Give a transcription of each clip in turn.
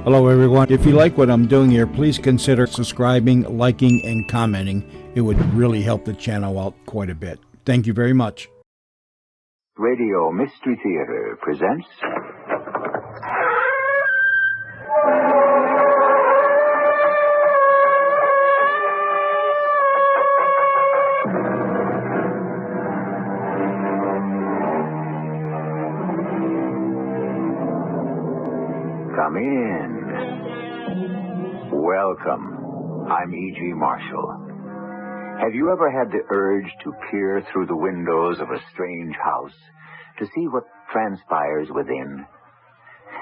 Hello everyone. If you like what I'm doing here, please consider subscribing, liking, and commenting. It would really help the channel out quite a bit. Thank you very much. Radio Mystery Theater presents... Come in. Welcome. I'm E.G. Marshall. Have you ever had the urge to peer through the windows of a strange house to see what transpires within?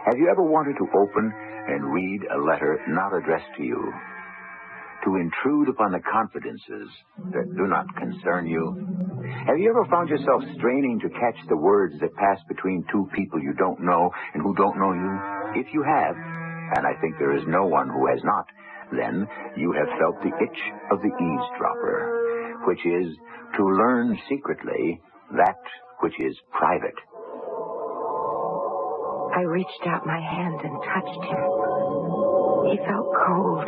Have you ever wanted to open and read a letter not addressed to you? To intrude upon the confidences that do not concern you? Have you ever found yourself straining to catch the words that pass between two people you don't know and who don't know you? If you have, and I think there is no one who has not, then you have felt the itch of the eavesdropper, which is to learn secretly that which is private. I reached out my hand and touched him. He felt cold.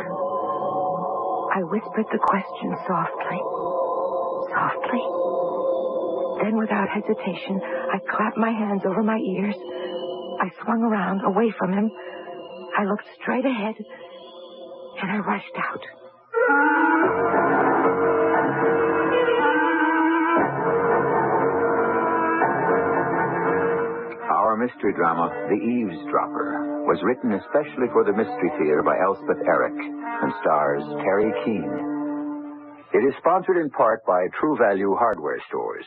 I whispered the question softly. Softly. Then, without hesitation, I clapped my hands over my ears. I swung around, away from him. I looked straight ahead, and I rushed out. Our mystery drama, The Eavesdropper, was written especially for the Mystery Theater by Elspeth Eric and stars Teri Keane. It is sponsored in part by True Value Hardware Stores.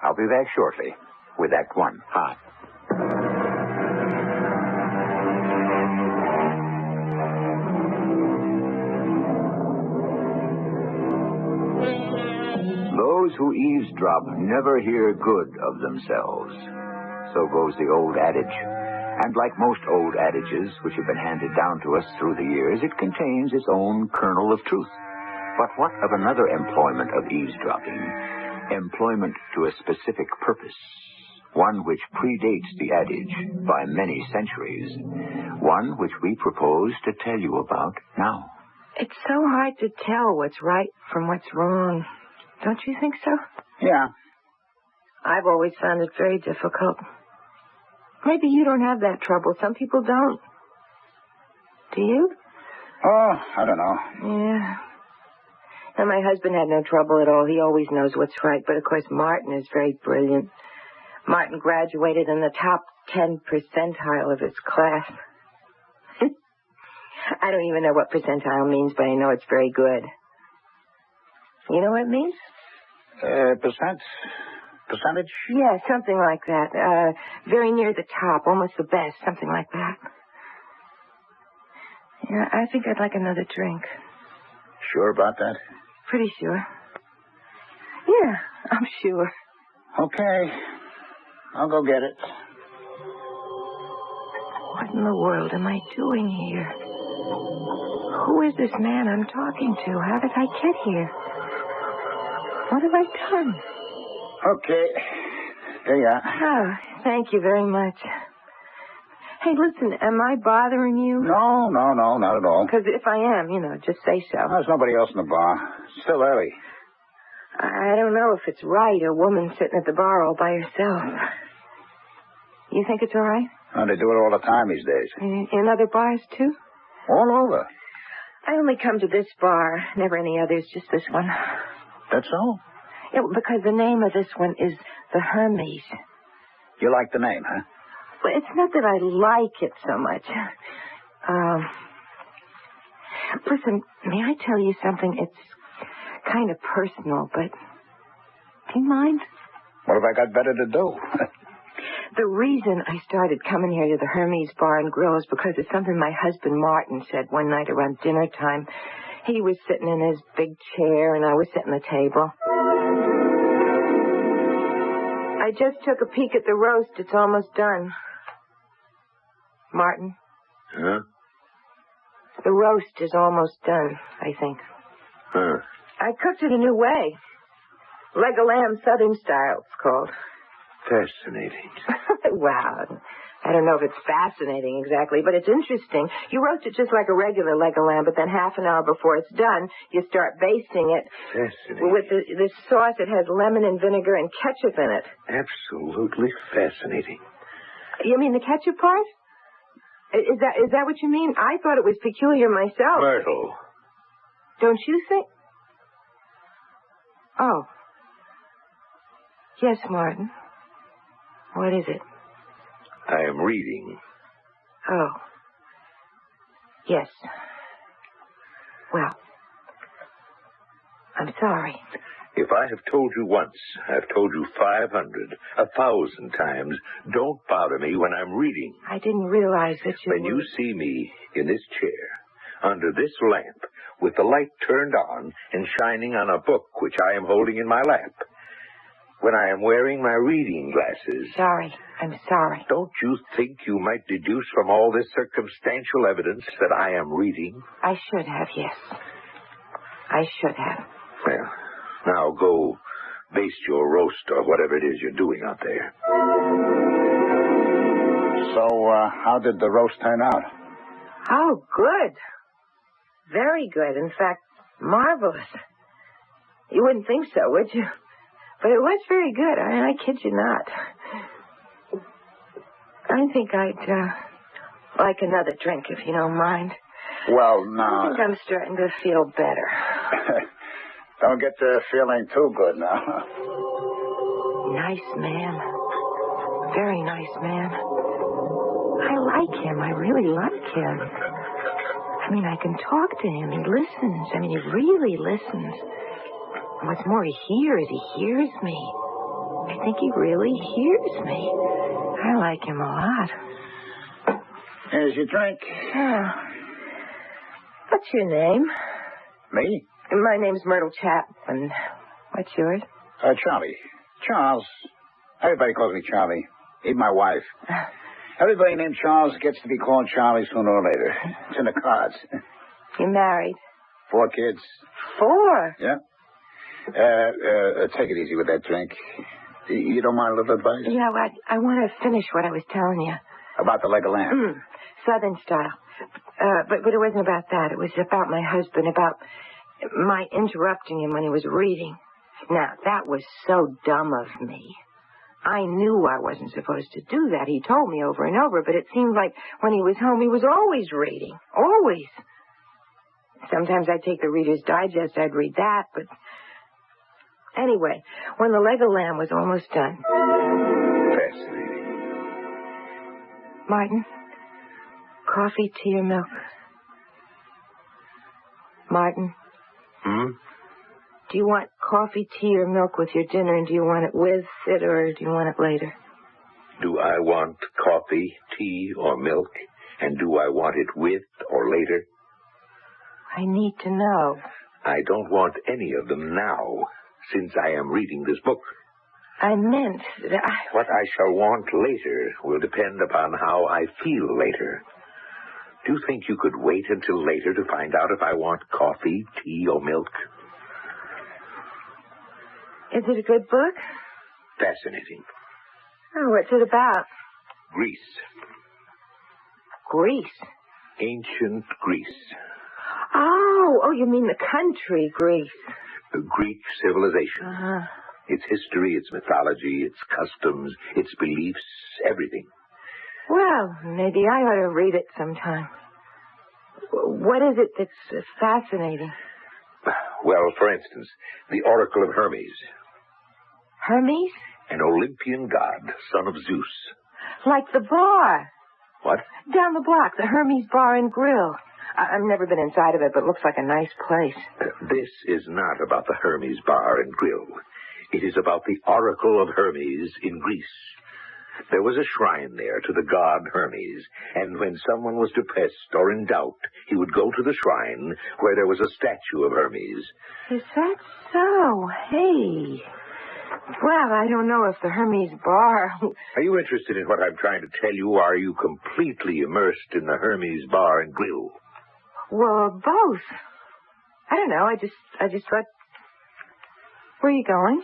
I'll be back shortly with Act One. Hi. Those who eavesdrop never hear good of themselves. So goes the old adage. And like most old adages which have been handed down to us through the years, it contains its own kernel of truth. But what of another employment of eavesdropping? Employment to a specific purpose. One which predates the adage by many centuries. One which we propose to tell you about now. It's so hard to tell what's right from what's wrong. Don't you think so? Yeah. I've always found it very difficult. Maybe you don't have that trouble. Some people don't. Do you? Oh, I don't know. Yeah. And my husband had no trouble at all. He always knows what's right. But, of course, Martin is very brilliant. Martin graduated in the top 10 percentile of his class. I don't even know what percentile means, but I know it's very good. You know what it means? Percentage? Yeah, something like that. Very near the top, almost the best, something like that. Yeah, I think I'd like another drink. Sure about that? Pretty sure. Yeah, I'm sure. Okay. I'll go get it. What in the world am I doing here? Who is this man I'm talking to? How did I get here? What have I done? Okay. There you are. Oh, thank you very much. Hey, listen, am I bothering you? No, not at all. Because if I am, just say so. There's nobody else in the bar. It's still early. I don't know if it's right, a woman sitting at the bar all by herself. You think it's all right? Oh, they do it all the time these days. In other bars, too? All over. I only come to this bar, never any others, just this one. That's so? Yeah, because the name of this one is the Hermes. You like the name, huh? Well, it's not that I like it so much. Listen, may I tell you something? It's kind of personal, but do you mind? What have I got better to do? The reason I started coming here to the Hermes Bar and Grill is because of something my husband Martin said one night around dinner time. He was sitting in his big chair, and I was sitting at the table. I just took a peek at the roast. It's almost done. Martin? Huh? The roast is almost done, I think. Huh. I cooked it a new way. Leg of lamb, southern style, it's called. Fascinating. Wow. I don't know if it's fascinating exactly, but it's interesting. You roast it just like a regular leg of lamb, but then half an hour before it's done, you start basting it. Fascinating. With this sauce. It has lemon and vinegar and ketchup in it. Absolutely fascinating. You mean the ketchup part? Is that what you mean? I thought it was peculiar myself. Myrtle. Don't you think? Oh. Yes, Martin. What is it? I am reading. Oh. Yes. Well, I'm sorry. If I have told you once, I've told you 500, 1,000 times, don't bother me when I'm reading. I didn't realize that you When you see me in this chair, under this lamp, with the light turned on and shining on a book which I am holding in my lap, when I am wearing my reading glasses... Sorry. I'm sorry. Don't you think you might deduce from all this circumstantial evidence that I am reading? I should have, yes. I should have. Well, now go baste your roast or whatever it is you're doing out there. So, how did the roast turn out? Oh, good. Very good. In fact, marvelous. You wouldn't think so, would you? But it was very good. I kid you not. I think I'd like another drink, if you don't mind. Well, no. I think I'm starting to feel better. Don't get to feeling too good now. Nice man. Very nice man. I like him. I really like him. I mean, I can talk to him. He listens. I mean, he really listens. And what's more, he hears me. I think he really hears me. I like him a lot. Here's your drink. What's your name? Me? My name's Myrtle Chapman. What's yours? Charlie. Charles. Everybody calls me Charlie. Even my wife. Everybody named Charles gets to be called Charlie sooner or later. It's in the cards. You married? 4 kids. 4? Yeah. Take it easy with that drink. You don't mind a little advice? Yeah, well, I want to finish what I was telling you. About the leg of lamb. Southern style. But it wasn't about that. It was about my husband, about my interrupting him when he was reading. Now, that was so dumb of me. I knew I wasn't supposed to do that. He told me over and over, but it seemed like when he was home, he was always reading. Always. Sometimes I'd take the Reader's Digest, I'd read that, but... Anyway, when the leg of lamb was almost done... Fascinating. Martin, coffee, tea, or milk? Martin? Do you want coffee, tea, or milk with your dinner, and do you want it with it, or do you want it later? Do I want coffee, tea, or milk? And do I want it with or later? I need to know. I don't want any of them now, since I am reading this book. I meant that What I shall want later will depend upon how I feel later. Do you think you could wait until later to find out if I want coffee, tea, or milk? Is it a good book? Fascinating. Oh, what's it about? Greece. Greece? Ancient Greece. Oh, you mean the country, Greece. The Greek civilization. Uh-huh. Its history, its mythology, its customs, its beliefs, everything. Well, maybe I ought to read it sometime. What is it that's fascinating? Well, for instance, the Oracle of Hermes. Hermes? An Olympian god, son of Zeus. Like the bar. What? Down the block, the Hermes Bar and Grill. I've never been inside of it, but it looks like a nice place. This is not about the Hermes Bar and Grill. It is about the Oracle of Hermes in Greece. There was a shrine there to the god Hermes, and when someone was depressed or in doubt, he would go to the shrine where there was a statue of Hermes. Is that so? Hey. Well, I don't know if the Hermes Bar... Are you interested in what I'm trying to tell you, or are you completely immersed in the Hermes Bar and Grill? Well, both. I don't know. I just thought... Where are you going?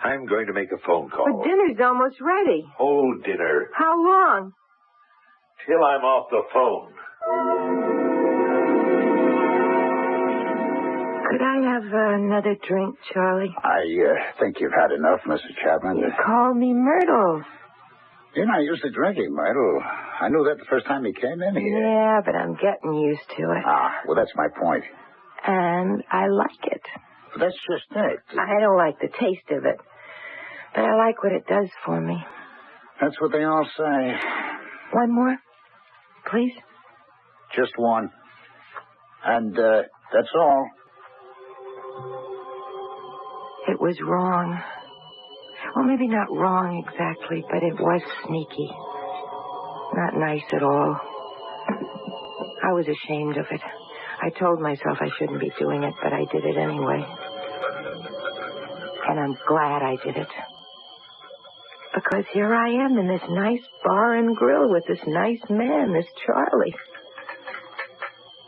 I'm going to make a phone call. But dinner's almost ready. Hold dinner. How long? till I'm off the phone. Could I have another drink, Charlie? I think you've had enough, Mrs. Chapman. You called me Myrtle. You're not used to drinking, Myrtle. I knew that the first time you came in here. Yeah, but I'm getting used to it. Well, that's my point. And I like it. But that's just it. I don't like the taste of it, but I like what it does for me. That's what they all say. One more, please? Just one. And that's all. It was wrong. Well, maybe not wrong exactly, but it was sneaky. Not nice at all. I was ashamed of it. I told myself I shouldn't be doing it, but I did it anyway. And I'm glad I did it. Because here I am in this nice bar and grill with this nice man, this Charlie.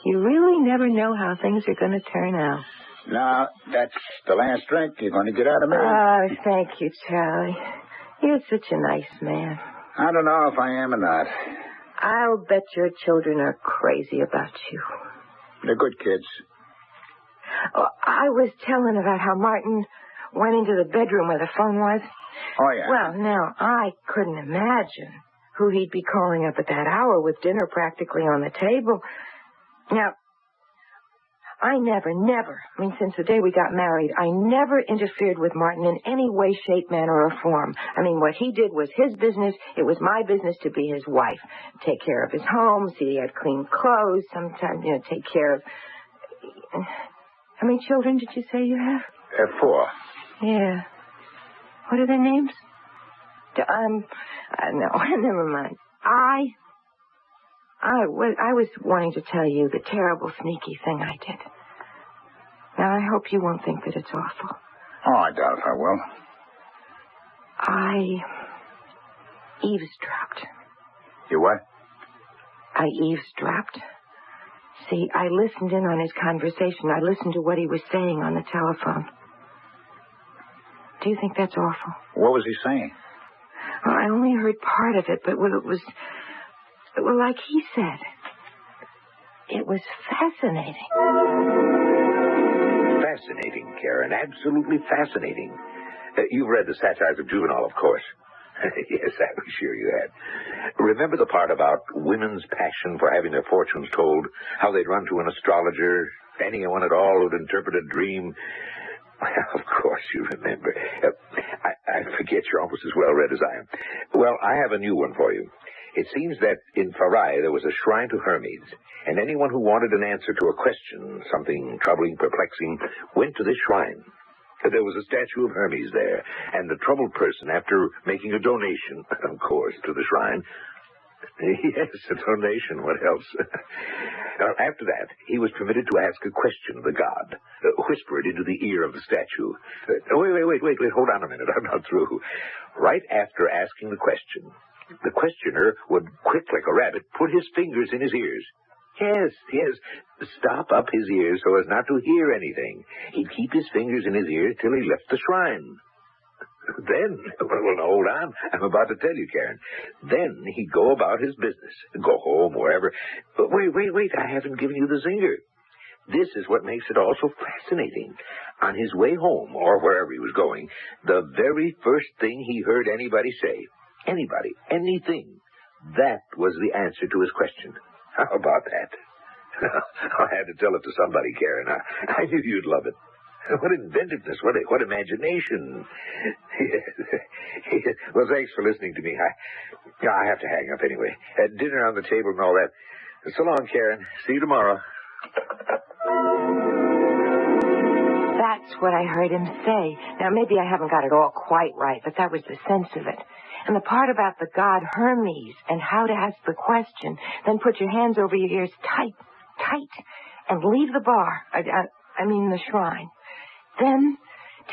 You really never know how things are going to turn out. Now, that's the last drink you're going to get out of me. Oh, thank you, Charlie. You're such a nice man. I don't know if I am or not. I'll bet your children are crazy about you. They're good kids. Oh, I was telling about how Martin went into the bedroom where the phone was. Oh, yeah. Well, now, I couldn't imagine who he'd be calling up at that hour with dinner practically on the table. Now, I never, since the day we got married, I never interfered with Martin in any way, shape, manner, or form. What he did was his business. It was my business to be his wife. Take care of his home, see he had clean clothes, sometimes, take care of... How many children did you say you have? 4. Yeah. What are their names? No, never mind. I was wanting to tell you the terrible, sneaky thing I did. Now, I hope you won't think that it's awful. Oh, I doubt if I will. I eavesdropped. You what? I eavesdropped. See, I listened in on his conversation. I listened to what he was saying on the telephone. Do you think that's awful? What was he saying? Well, I only heard part of it, but it was... Well, like he said, it was fascinating. Fascinating, Karen. Absolutely fascinating. You've read the satires of Juvenal, of course. Yes, I'm sure you had. Remember the part about women's passion for having their fortunes told, how they'd run to an astrologer, anyone at all who'd interpret a dream? Of course you remember. I forget you're almost as well read as I am. Well, I have a new one for you. It seems that in Farai there was a shrine to Hermes, and anyone who wanted an answer to a question, something troubling, perplexing, went to this shrine. There was a statue of Hermes there, and the troubled person, after making a donation, of course, to the shrine... Yes, a donation, what else? After that, he was permitted to ask a question of the god, whisper it into the ear of the statue. Wait, hold on a minute, I'm not through. Right after asking the question, the questioner would, quick like a rabbit, put his fingers in his ears. Yes, stop up his ears so as not to hear anything. He'd keep his fingers in his ears till he left the shrine. Then, well, hold on. I'm about to tell you, Karen. Then he'd go about his business, go home, wherever. But wait, I haven't given you the zinger. This is what makes it all so fascinating. On his way home, or wherever he was going, the very first thing he heard anybody say, anything, that was the answer to his question. How about that? I had to tell it to somebody, Karen. I knew you'd love it. What inventiveness, what imagination. Well, thanks for listening to me. I have to hang up anyway. Dinner on the table and all that. So long, Karen. See you tomorrow. That's what I heard him say. Now, maybe I haven't got it all quite right, but that was the sense of it. And the part about the god Hermes and how to ask the question, then put your hands over your ears tight, and leave the bar, I mean the shrine. Then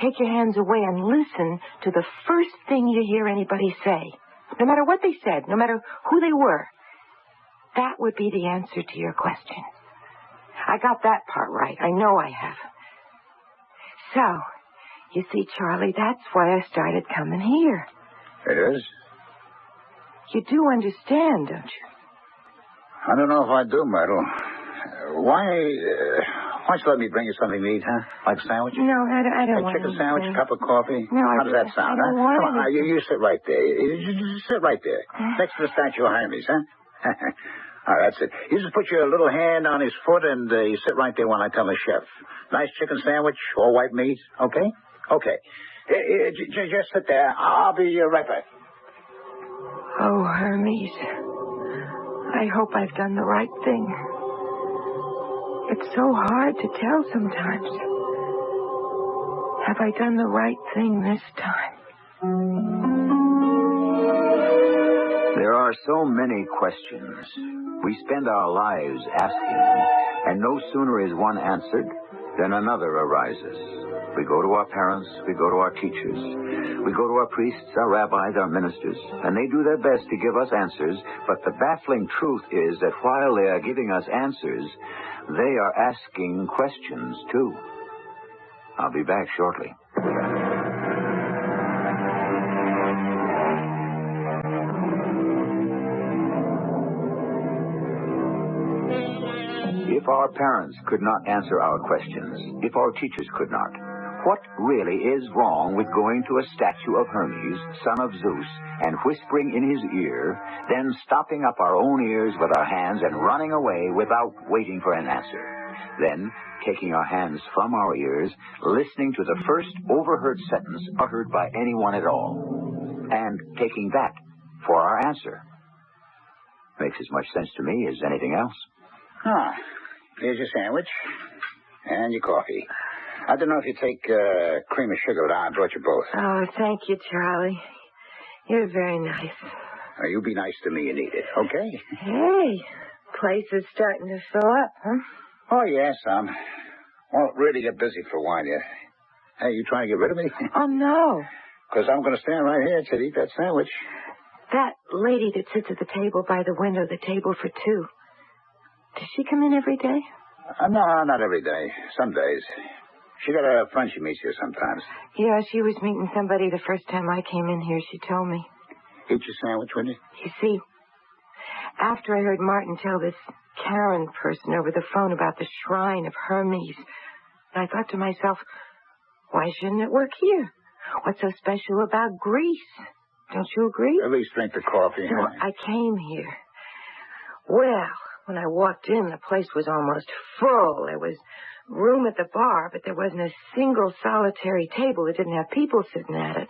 take your hands away and listen to the first thing you hear anybody say. No matter what they said, no matter who they were, that would be the answer to your question. I got that part right. I know I have. So, you see, Charlie, that's why I started coming here. It is? You do understand, don't you? I don't know if I do, Myrtle. Why don't you let me bring you something to eat, huh? Like a sandwich? No, I don't A want chicken anything. sandwich, a cup of coffee? No, How does that sound, I don't huh? want Come on, anything. you sit right there. You just sit right there. Next to the statue of Hermes, huh? All right, that's it. You just put your little hand on his foot and you sit right there while I tell the chef. Nice chicken sandwich, all white meat, okay? Okay. Just sit there. I'll be right back. Oh, Hermes. I hope I've done the right thing. It's so hard to tell sometimes. Have I done the right thing this time? There are so many questions. We spend our lives asking, and no sooner is one answered than another arises. We go to our parents, we go to our teachers, we go to our priests, our rabbis, our ministers, and they do their best to give us answers, but the baffling truth is that while they are giving us answers, they are asking questions too. I'll be back shortly. If our parents could not answer our questions, if our teachers could not, what really is wrong with going to a statue of Hermes, son of Zeus, and whispering in his ear, then stopping up our own ears with our hands and running away without waiting for an answer? Then, taking our hands from our ears, listening to the first overheard sentence uttered by anyone at all, and taking that for our answer. Makes as much sense to me as anything else. Ah, here's your sandwich and your coffee. I don't know if you take cream or sugar, but I brought you both. Oh, thank you, Charlie. You're very nice. Now, you be nice to me and eat it, okay? Hey, place is starting to fill up, huh? Oh, yes, won't really get busy for a while yet. Hey, you trying to get rid of me? Oh, no. Because I'm going to stand right here to eat that sandwich. That lady that sits at the table by the window, the table for two. Does she come in every day? No, not every day. Some days. She got a friend she meets here sometimes. Yeah, she was meeting somebody the first time I came in here, she told me. Eat your sandwich, will you? You see, after I heard Martin tell this Karen person over the phone about the shrine of Hermes, I thought to myself, why shouldn't it work here? What's so special about Greece? Don't you agree? At least drink the coffee. So I came here. Well, when I walked in, the place was almost full. There was room at the bar, but there wasn't a single solitary table that didn't have people sitting at it.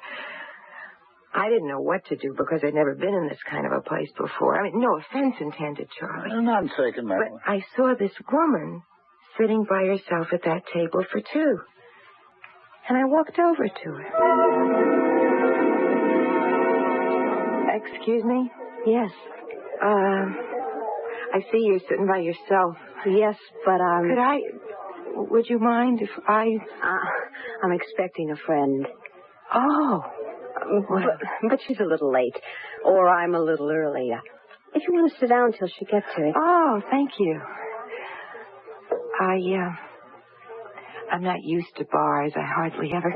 I didn't know what to do because I'd never been in this kind of a place before. I mean, no offense intended, Charlie. None taken, Myrtle. But I saw this woman sitting by herself at that table for two. And I walked over to her. Excuse me? Yes. I see you're sitting by yourself. Yes, but, Would you mind if I'm expecting a friend. Oh. But she's a little late. Or I'm a little early. If you want to sit down till she gets here. Oh, thank you. I'm not used to bars. I hardly ever...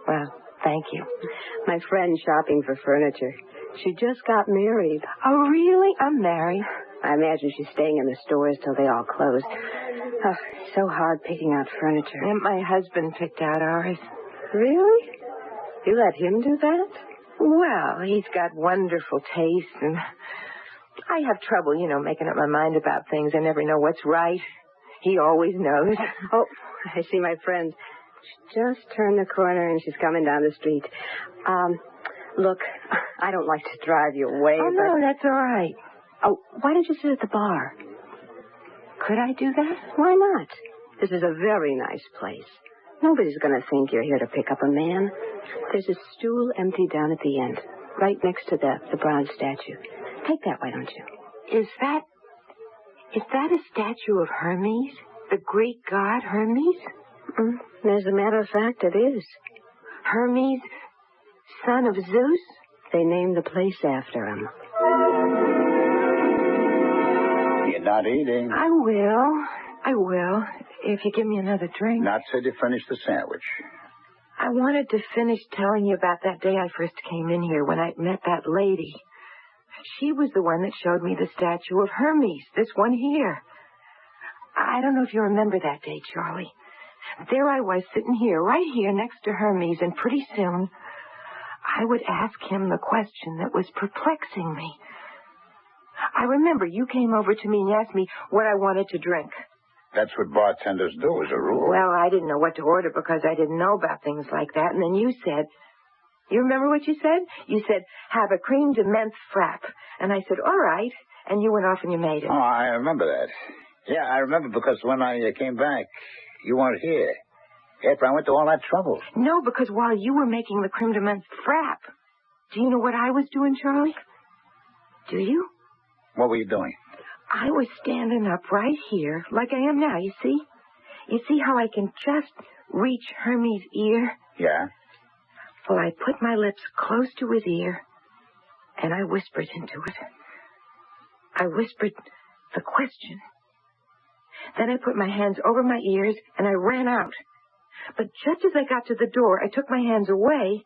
Well, thank you. My friend's shopping for furniture. She just got married. Oh, really? I'm married. I imagine she's staying in the stores till they all close. Oh, so hard picking out furniture. And my husband picked out ours. Really? You let him do that? Well, he's got wonderful taste, and I have trouble, making up my mind about things. I never know what's right. He always knows. Oh, I see my friend. She just turned the corner, and she's coming down the street. Look, I don't like to drive you away, Oh, but... no, that's all right. Oh, why don't you sit at the bar? Could I do that? Why not? This is a very nice place. Nobody's going to think you're here to pick up a man. There's a stool empty down at the end, right next to the bronze statue. Take that, why don't you? Is that a statue of Hermes? The Greek god Hermes? As a matter of fact, it is. Hermes, son of Zeus? They named the place after him. You're not eating. I will, if you give me another drink. Not till you finish the sandwich. I wanted to finish telling you about that day I first came in here when I met that lady. She was the one that showed me the statue of Hermes, this one here. I don't know if you remember that day, Charlie. There I was sitting here, right here next to Hermes, and pretty soon I would ask him the question that was perplexing me. I remember you came over to me and asked me what I wanted to drink. That's what bartenders do, as a rule. Well, I didn't know what to order because I didn't know about things like that. And then you said, you remember what you said? You said, have a cream de menthe frap. And I said, all right. And you went off and you made it. Oh, I remember that. Yeah, I remember because when I came back, you weren't here. After I went to all that trouble. No, because while you were making the creme de menthe frap, do you know what I was doing, Charlie? Do you? What were you doing? I was standing up right here, like I am now, you see? You see how I can just reach Hermes' ear? Yeah. Well, I put my lips close to his ear, and I whispered into it. I whispered the question. Then I put my hands over my ears, and I ran out. But just as I got to the door, I took my hands away,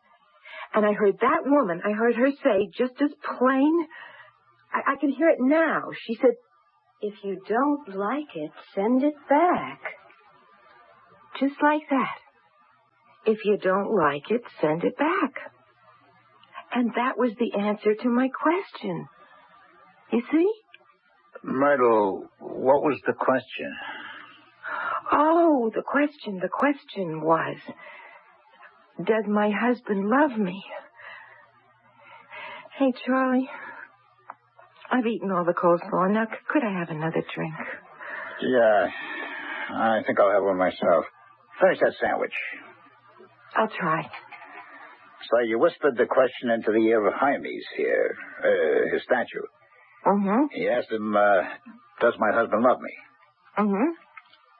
and I heard that woman, I heard her say, just as plain, I can hear it now. She said, if you don't like it, send it back. Just like that. If you don't like it, send it back. And that was the answer to my question. You see? Myrtle, what was the question? Oh, the question was, does my husband love me? Hey, Charlie, I've eaten all the coleslaw. Now, could I have another drink? Yeah, I think I'll have one myself. Finish that sandwich. I'll try. So you whispered the question into the ear of Hermes here, his statue. Mm-hmm. He asked him, does my husband love me? Mm-hmm.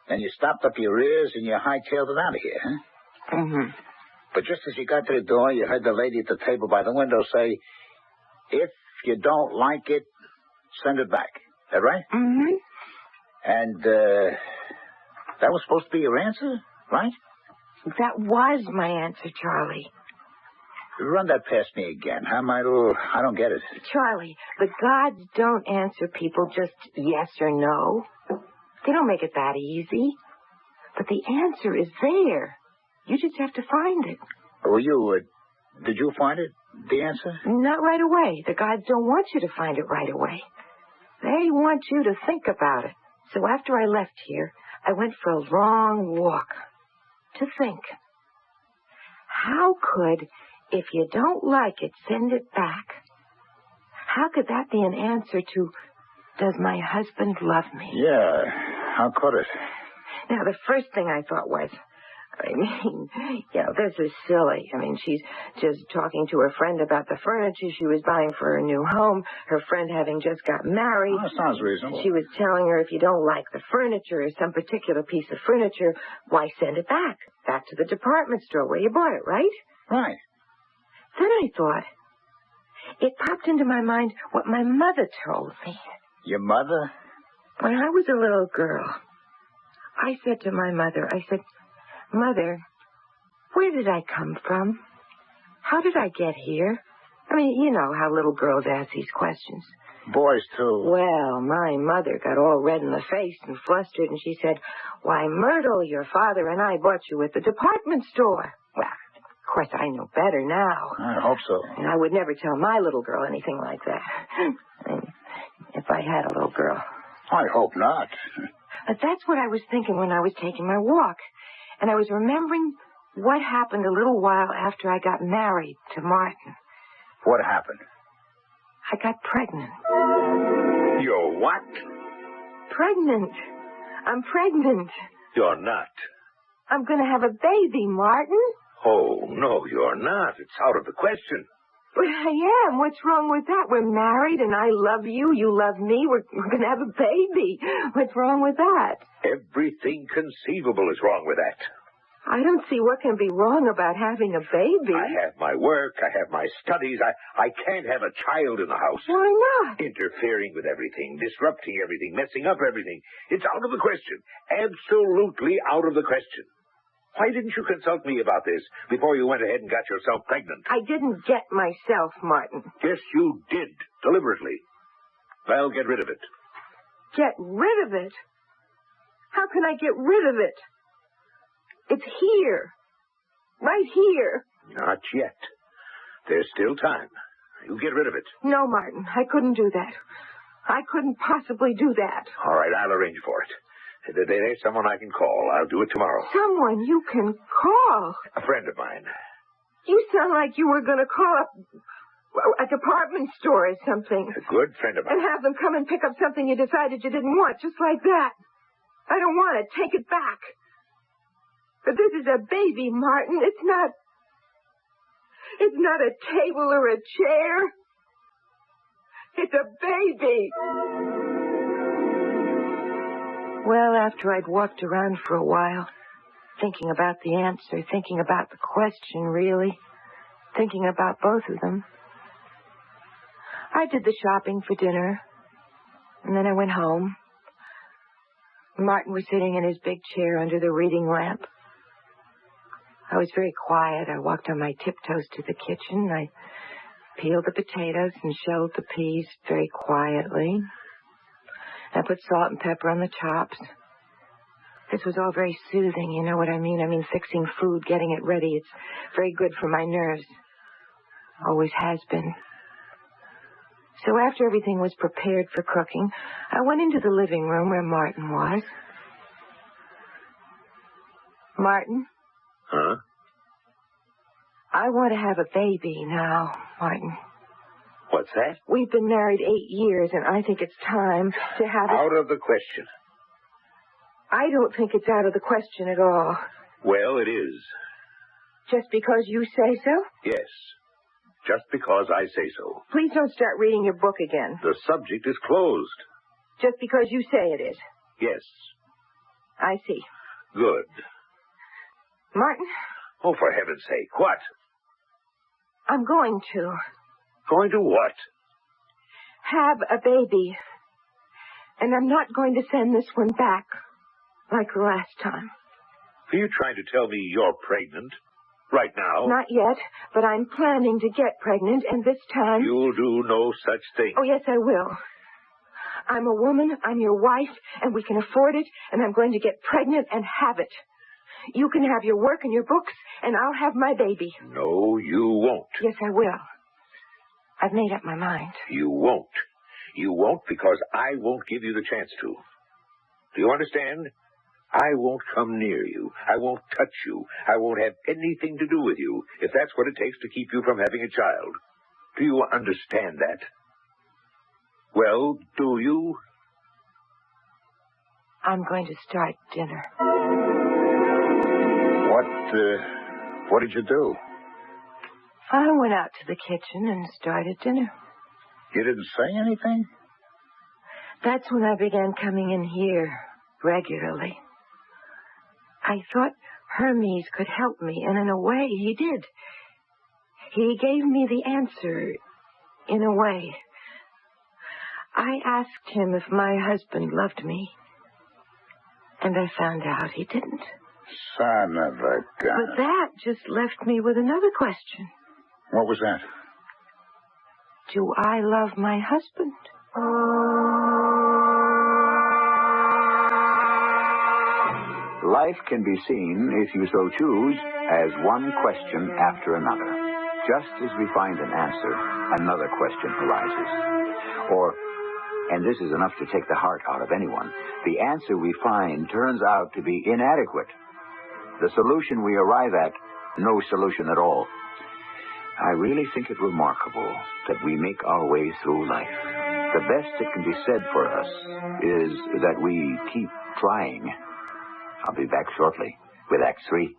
Then you stopped up your ears and you hightailed it out of here, huh? Mm-hmm. But just as you got to the door, you heard the lady at the table by the window say, if you don't like it, send it back. Is that right? Mm-hmm. And that was supposed to be your answer, right? That was my answer, Charlie. Run that past me again, huh, Myrtle? I don't get it. Charlie, the gods don't answer people just yes or no. They don't make it that easy. But the answer is there. You just have to find it. Well, did you find it, the answer? Not right away. The gods don't want you to find it right away. They want you to think about it. So after I left here, I went for a long walk to think. How could, if you don't like it, send it back? How could that be an answer to, does my husband love me? Yeah, how could it? Now, the first thing I thought was, this is silly. She's just talking to her friend about the furniture she was buying for her new home, her friend having just got married. Oh, that sounds reasonable. She was telling her if you don't like the furniture or some particular piece of furniture, why send it back to the department store where you bought it, right? Right. Then I thought, it popped into my mind what my mother told me. Your mother? When I was a little girl, I said to my mother, Mother, where did I come from? How did I get here? You know how little girls ask these questions. Boys, too. Well, my mother got all red in the face and flustered, and she said, why, Myrtle, your father and I bought you at the department store. Well, of course, I know better now. I hope so. And I would never tell my little girl anything like that. If I had a little girl. I hope not. But that's what I was thinking when I was taking my walk. And I was remembering what happened a little while after I got married to Martin. What happened? I got pregnant. You're what? Pregnant. I'm pregnant. You're not. I'm going to have a baby, Martin. Oh, no, you're not. It's out of the question. But I am. What's wrong with that? We're married and I love you. You love me. We're going to have a baby. What's wrong with that? Everything conceivable is wrong with that. I don't see what can be wrong about having a baby. I have my work. I have my studies. I can't have a child in the house. Why not? Interfering with everything, disrupting everything, messing up everything. It's out of the question. Absolutely out of the question. Why didn't you consult me about this before you went ahead and got yourself pregnant? I didn't get myself, Martin. Yes, you did. Deliberately. Well, get rid of it. Get rid of it? How can I get rid of it? It's here. Right here. Not yet. There's still time. You get rid of it. No, Martin, I couldn't do that. I couldn't possibly do that. All right, I'll arrange for it. There's someone I can call. I'll do it tomorrow. Someone you can call? A friend of mine. You sound like you were going to call up a department store or something. A good friend of mine. And have them come and pick up something you decided you didn't want, just like that. I don't want it. Take it back. But this is a baby, Martin. It's not a table or a chair. It's a baby. Well, after I'd walked around for a while, thinking about the answer, thinking about the question, really, thinking about both of them, I did the shopping for dinner, and then I went home. Martin was sitting in his big chair under the reading lamp. I was very quiet. I walked on my tiptoes to the kitchen. I peeled the potatoes and shelled the peas very quietly. I put salt and pepper on the chops. This was all very soothing, you know what I mean? I mean, fixing food, getting it ready. It's very good for my nerves. Always has been. So after everything was prepared for cooking, I went into the living room where Martin was. Martin? Huh? I want to have a baby now, Martin. What's that? We've been married 8 years, and I think it's time to have Out of the question. I don't think it's out of the question at all. Well, it is. Just because you say so? Yes. Just because I say so. Please don't start reading your book again. The subject is closed. Just because you say it is. Yes. I see. Good. Martin? Oh, for heaven's sake, what? I'm going to. Going to what? Have a baby. And I'm not going to send this one back like the last time. Are you trying to tell me you're pregnant? Right now? Not yet, but I'm planning to get pregnant, and this time... You'll do no such thing. Oh, yes, I will. I'm a woman, I'm your wife, and we can afford it, and I'm going to get pregnant and have it. You can have your work and your books, and I'll have my baby. No, you won't. Yes, I will. I've made up my mind. You won't. You won't because I won't give you the chance to. Do you understand? I won't come near you. I won't touch you. I won't have anything to do with you if that's what it takes to keep you from having a child. Do you understand that? Well, do you? I'm going to start dinner. What did you do? I went out to the kitchen and started dinner. You didn't say anything? That's when I began coming in here regularly. I thought Hermes could help me, and in a way, he did. He gave me the answer, in a way. I asked him if my husband loved me, and I found out he didn't. Son of a gun. But that just left me with another question. What was that? Do I love my husband? Life can be seen, if you so choose, as one question after another. Just as we find an answer, another question arises. Or, and this is enough to take the heart out of anyone, the answer we find turns out to be inadequate. The solution we arrive at, no solution at all. I really think it remarkable that we make our way through life. The best that can be said for us is that we keep trying. I'll be back shortly with Act 3.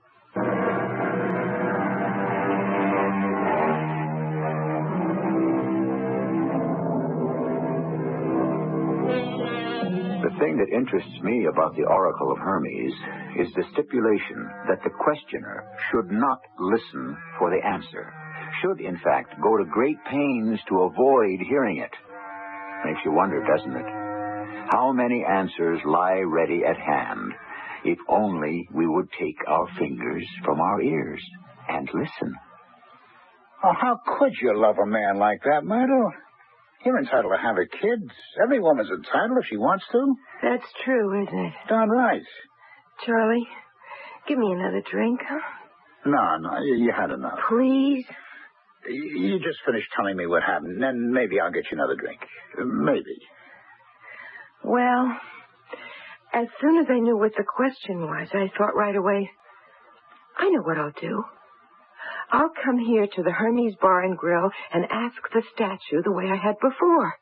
The thing that interests me about the Oracle of Hermes is the stipulation that the questioner should not listen for the answer, should, in fact, go to great pains to avoid hearing it. Makes you wonder, doesn't it? How many answers lie ready at hand, If only we would take our fingers from our ears and listen. Oh, how could you love a man like that, Myrtle? You're entitled to have a kid. Every woman's entitled if she wants to. That's true, isn't it? Darn right. Charlie, give me another drink, huh? No, you had enough. Please? You just finished telling me what happened, then maybe I'll get you another drink. Maybe. Well, as soon as I knew what the question was, I thought right away, I know what I'll do. I'll come here to the Hermes Bar and Grill and ask the statue the way I had before.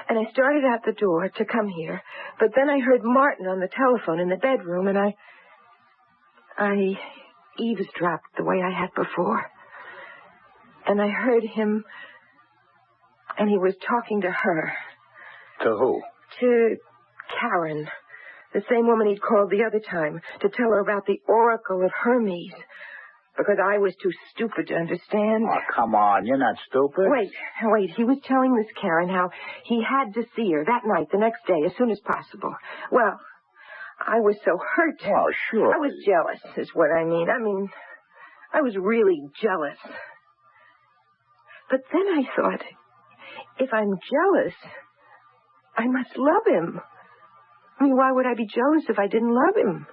And I started out the door to come here, but then I heard Martin on the telephone in the bedroom, and I eavesdropped the way I had before. And I heard him, and he was talking to her. To who? To Karen, the same woman he'd called the other time, to tell her about the Oracle of Hermes. Because I was too stupid to understand. Oh, come on. You're not stupid. Wait. He was telling Miss Karen how he had to see her that night, the next day, as soon as possible. Well, I was so hurt. Oh, sure. I was jealous, is what I mean. I was really jealous. But then I thought, if I'm jealous, I must love him. I mean, why would I be jealous if I didn't love him?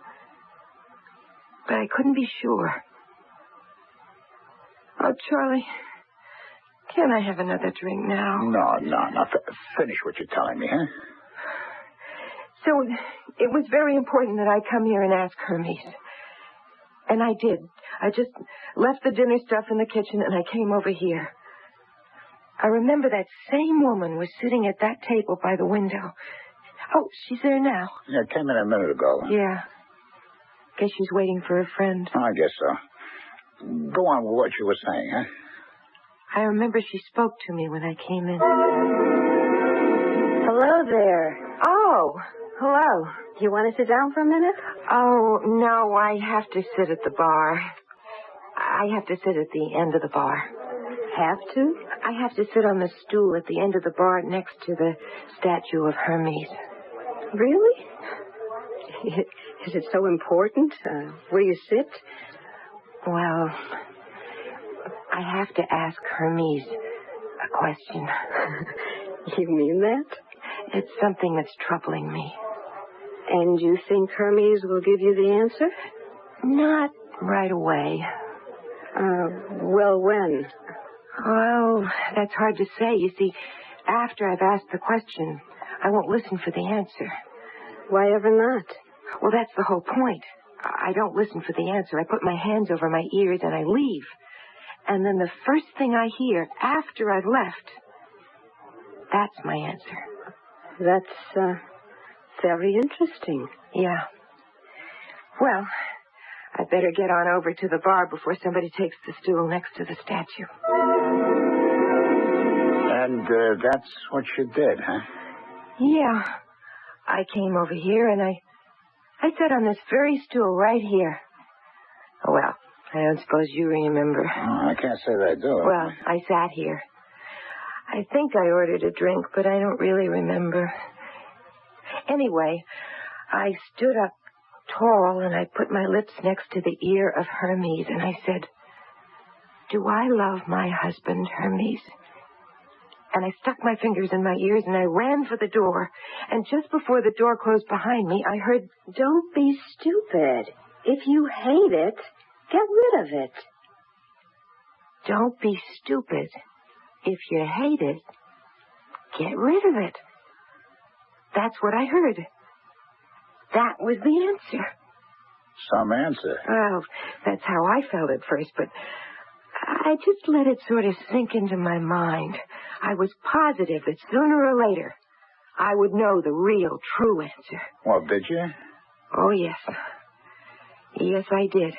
But I couldn't be sure. Oh, Charlie, can't I have another drink now? No. Finish what you're telling me, huh? So it was very important that I come here and ask Hermes. And I did. I just left the dinner stuff in the kitchen and I came over here. I remember that same woman was sitting at that table by the window. Oh, she's there now. Yeah, came in a minute ago. Yeah. Guess she's waiting for a friend. I guess so. Go on with what you were saying, huh? I remember she spoke to me when I came in. Hello there. Oh, hello. You want to sit down for a minute? Oh, no, I have to sit at the bar. I have to sit at the end of the bar. Have to? I have to sit on the stool at the end of the bar next to the statue of Hermes. Really? Is it so important where you sit? Well, I have to ask Hermes a question. You mean that? It's something that's troubling me. And you think Hermes will give you the answer? Not right away. Well, when? Well, that's hard to say. You see, after I've asked the question, I won't listen for the answer. Why ever not? Well, that's the whole point. I don't listen for the answer. I put my hands over my ears and I leave. And then the first thing I hear after I've left, that's my answer. That's very interesting. Yeah. Well, I'd better get on over to the bar before somebody takes the stool next to the statue. And that's what you did, huh? Yeah. I came over here and I sat on this very stool right here. Oh, well, I don't suppose you remember. Oh, I can't say that I do. Well, I sat here. I think I ordered a drink, but I don't really remember. Anyway, I stood up tall and I put my lips next to the ear of Hermes and I said, "Do I love my husband, Hermes?" And I stuck my fingers in my ears and I ran for the door. And just before the door closed behind me, I heard, "Don't be stupid. If you hate it, get rid of it." Don't be stupid. If you hate it, get rid of it. That's what I heard. That was the answer. Some answer. Well, that's how I felt at first, but I just let it sort of sink into my mind. I was positive that sooner or later I would know the real, true answer. Well, did you? Oh, yes. Yes, I did.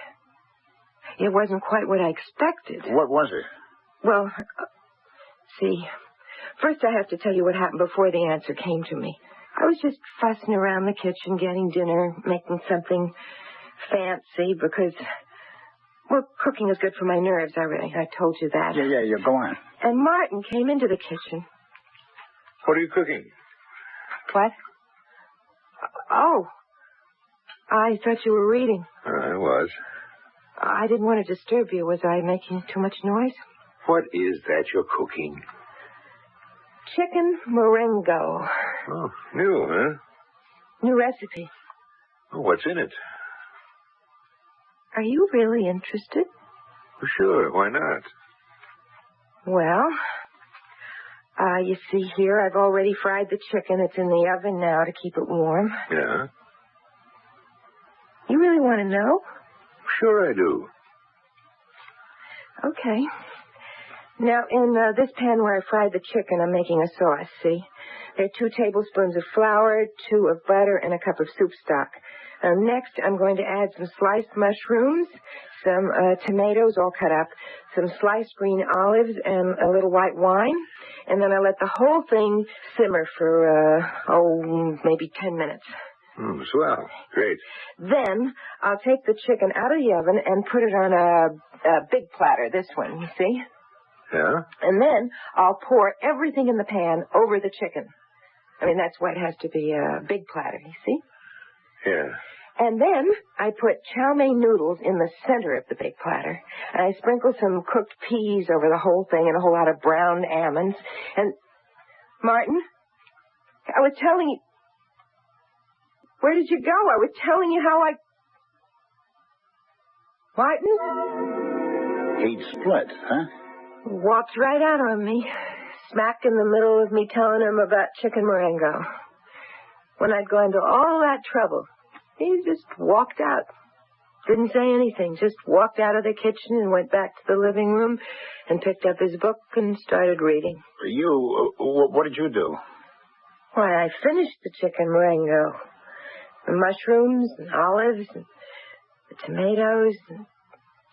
It wasn't quite what I expected. What was it? Well, see, first I have to tell you what happened before the answer came to me. I was just fussing around the kitchen, getting dinner, making something fancy because, well, cooking is good for my nerves. I told you that. Yeah, go on. And Martin came into the kitchen. What are you cooking? What? Oh, I thought you were reading. I was. I didn't want to disturb you. Was I making too much noise? What is that you're cooking? Chicken moringo. Oh, new, huh? New recipe. Oh, what's in it? Are you really interested? Sure, why not? Well, you see here, I've already fried the chicken. It's in the oven now to keep it warm. Yeah? You really want to know? Sure I do. Okay. Now, in this pan where I fried the chicken, I'm making a sauce, see? There are 2 tablespoons of flour, 2 of butter, and a cup of soup stock. Next, I'm going to add some sliced mushrooms, some tomatoes all cut up, some sliced green olives, and a little white wine. And then I let the whole thing simmer for, maybe 10 minutes. Swell. Great. Then I'll take the chicken out of the oven and put it on a big platter, this one, you see? Yeah? And then I'll pour everything in the pan over the chicken. I mean, that's why it has to be a big platter, you see? Yeah. And then I put chow mein noodles in the center of the big platter. And I sprinkle some cooked peas over the whole thing and a whole lot of browned almonds. And, Martin, I was telling you... Where did you go? I was telling you how I... Martin? He'd split, huh? Walked right out on me, smack in the middle of me telling him about chicken moringo. When I'd gone to all that trouble, he just walked out. Didn't say anything, just walked out of the kitchen and went back to the living room and picked up his book and started reading. What did you do? Why, I finished the chicken moringo. The mushrooms and olives and the tomatoes and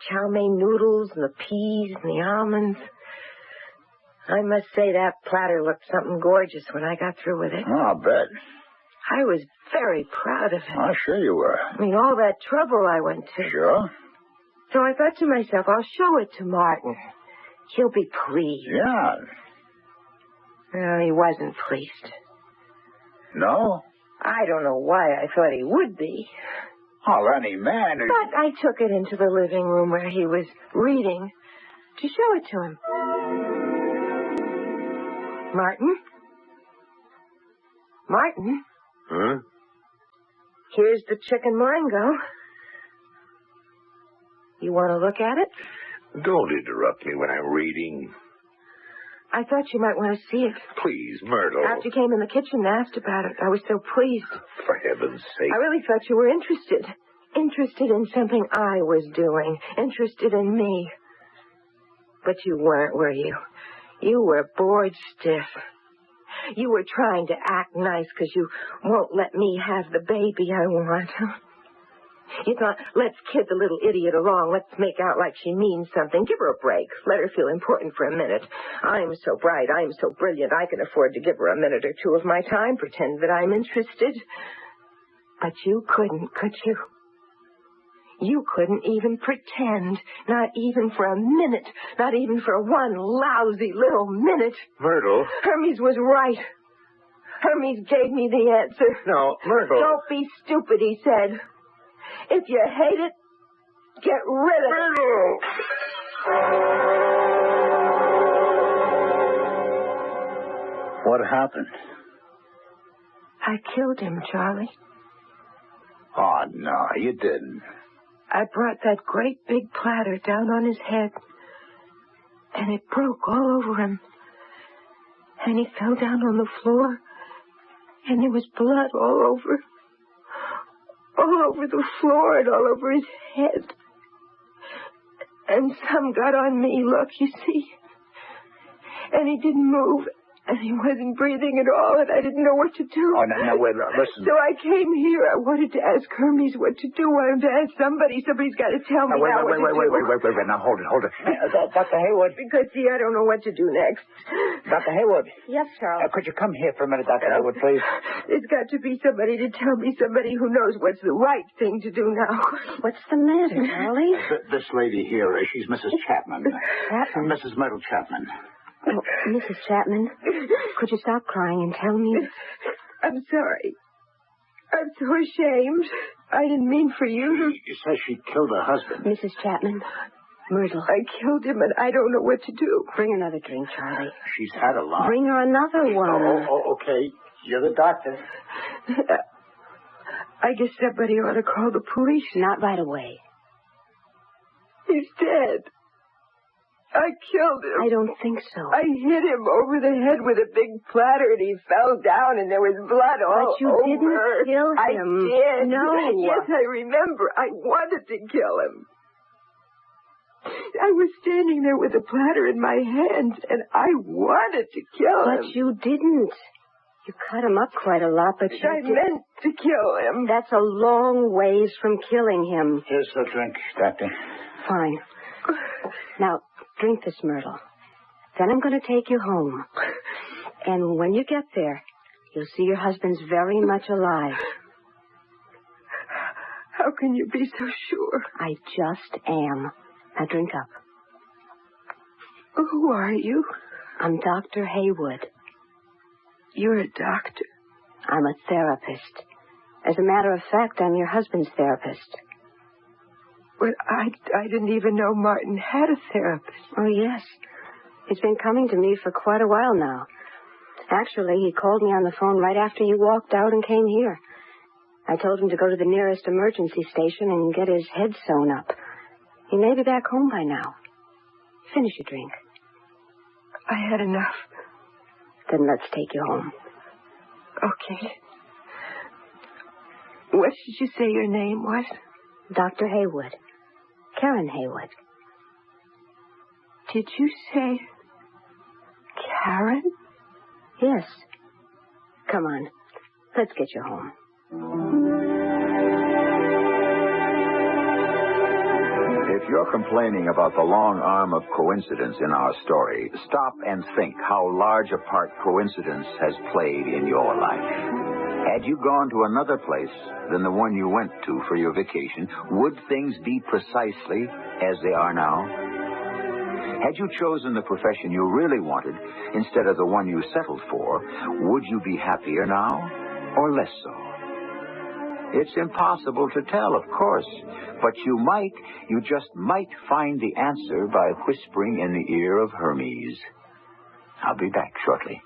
chow mein noodles and the peas and the almonds. I must say that platter looked something gorgeous when I got through with it. Oh, I'll bet. I was very proud of it. Oh, sure you were. I mean, all that trouble I went to. Sure? So I thought to myself, I'll show it to Martin. He'll be pleased. Yeah. Well, he wasn't pleased. No? I don't know why I thought he would be. Oh, any man... But I took it into the living room where he was reading to show it to him. Martin? Martin? Huh? Here's the chicken moringo. You want to look at it? Don't interrupt me when I'm reading. I thought you might want to see it. Please, Myrtle. After you came in the kitchen and asked about it, I was so pleased. For heaven's sake. I really thought you were interested. Interested in something I was doing. Interested in me. But you weren't, were you? You were bored stiff. You were trying to act nice because you won't let me have the baby I want. You thought, let's kid the little idiot along. Let's make out like she means something. Give her a break. Let her feel important for a minute. I'm so bright. I'm so brilliant. I can afford to give her a minute or two of my time. Pretend that I'm interested. But you couldn't, could you? You couldn't even pretend. Not even for a minute. Not even for one lousy little minute. Myrtle. Hermes was right. Hermes gave me the answer. No, Myrtle. Don't be stupid, he said. If you hate it, get rid of it. What happened? I killed him, Charlie. Oh, no, you didn't. I brought that great big platter down on his head, and it broke all over him. And he fell down on the floor, and there was blood all over the floor and all over his head. And some got on me, look, you see. And he didn't move, and he wasn't breathing at all, and I didn't know what to do. Oh, now, wait, listen. So I came here. I wanted to ask Hermes what to do. I wanted to ask somebody. Somebody's got to tell me Wait. Now, hold it. Dr. Haywood. Because, see, I don't know what to do next. Dr. Haywood. Yes, Charles. Could you come here for a minute, Dr. Haywood, please? There's got to be somebody to tell me, somebody who knows what's the right thing to do now. What's the matter, Charlie? This lady here, she's Mrs. Chapman. Mrs. Myrtle Chapman. Oh, Mrs. Chapman, could you stop crying and tell me? I'm sorry. I'm so ashamed. I didn't mean for you to... You said she killed her husband. Mrs. Chapman, Myrtle. I killed him, and I don't know what to do. Bring another drink, Charlie. She's had a lot. Bring her another one. Okay. You're the doctor. I guess somebody ought to call the police. Not right away. He's dead. I killed him. I don't think so. I hit him over the head with a big platter, and he fell down, and there was blood all But you over. didn't kill him. I did. No. Yes, I remember. I wanted to kill him. I was standing there with the platter in my hands, and I wanted to kill him. But you didn't. You cut him up quite a lot, but I meant to kill him. That's a long ways from killing him. Here's the drink, Doctor. Fine. Now, drink this, Myrtle. Then I'm going to take you home. And when you get there, you'll see your husband's very much alive. How can you be so sure? I just am. Now drink up. Who are you? I'm Dr. Haywood. You're a doctor. I'm a therapist. As a matter of fact, I'm your husband's therapist. But I didn't even know Martin had a therapist. Oh, yes. He's been coming to me for quite a while now. Actually, he called me on the phone right after you walked out and came here. I told him to go to the nearest emergency station and get his head sewn up. He may be back home by now. Finish your drink. I had enough. Then let's take you home. Okay. What did you say your name was? Dr. Haywood. Karen Haywood. Did you say Karen? Yes. Come on. Let's get you home. If you're complaining about the long arm of coincidence in our story, stop and think how large a part coincidence has played in your life. Had you gone to another place than the one you went to for your vacation, would things be precisely as they are now? Had you chosen the profession you really wanted instead of the one you settled for, would you be happier now or less so? It's impossible to tell, of course, but you just might find the answer by whispering in the ear of Hermes. I'll be back shortly.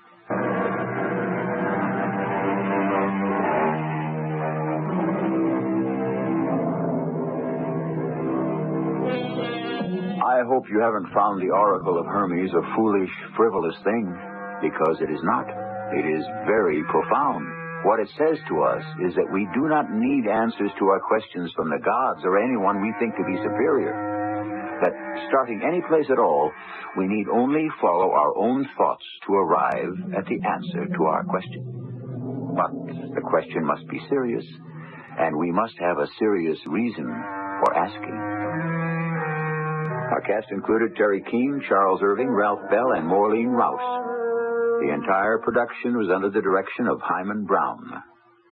I hope you haven't found the Oracle of Hermes a foolish, frivolous thing, because it is not. It is very profound. What it says to us is that we do not need answers to our questions from the gods or anyone we think to be superior. That starting any place at all, we need only follow our own thoughts to arrive at the answer to our question. But the question must be serious, and we must have a serious reason for asking. Our cast included Teri Keane, Charles Irving, Ralph Bell, and Morleen Rouse. The entire production was under the direction of Hyman Brown.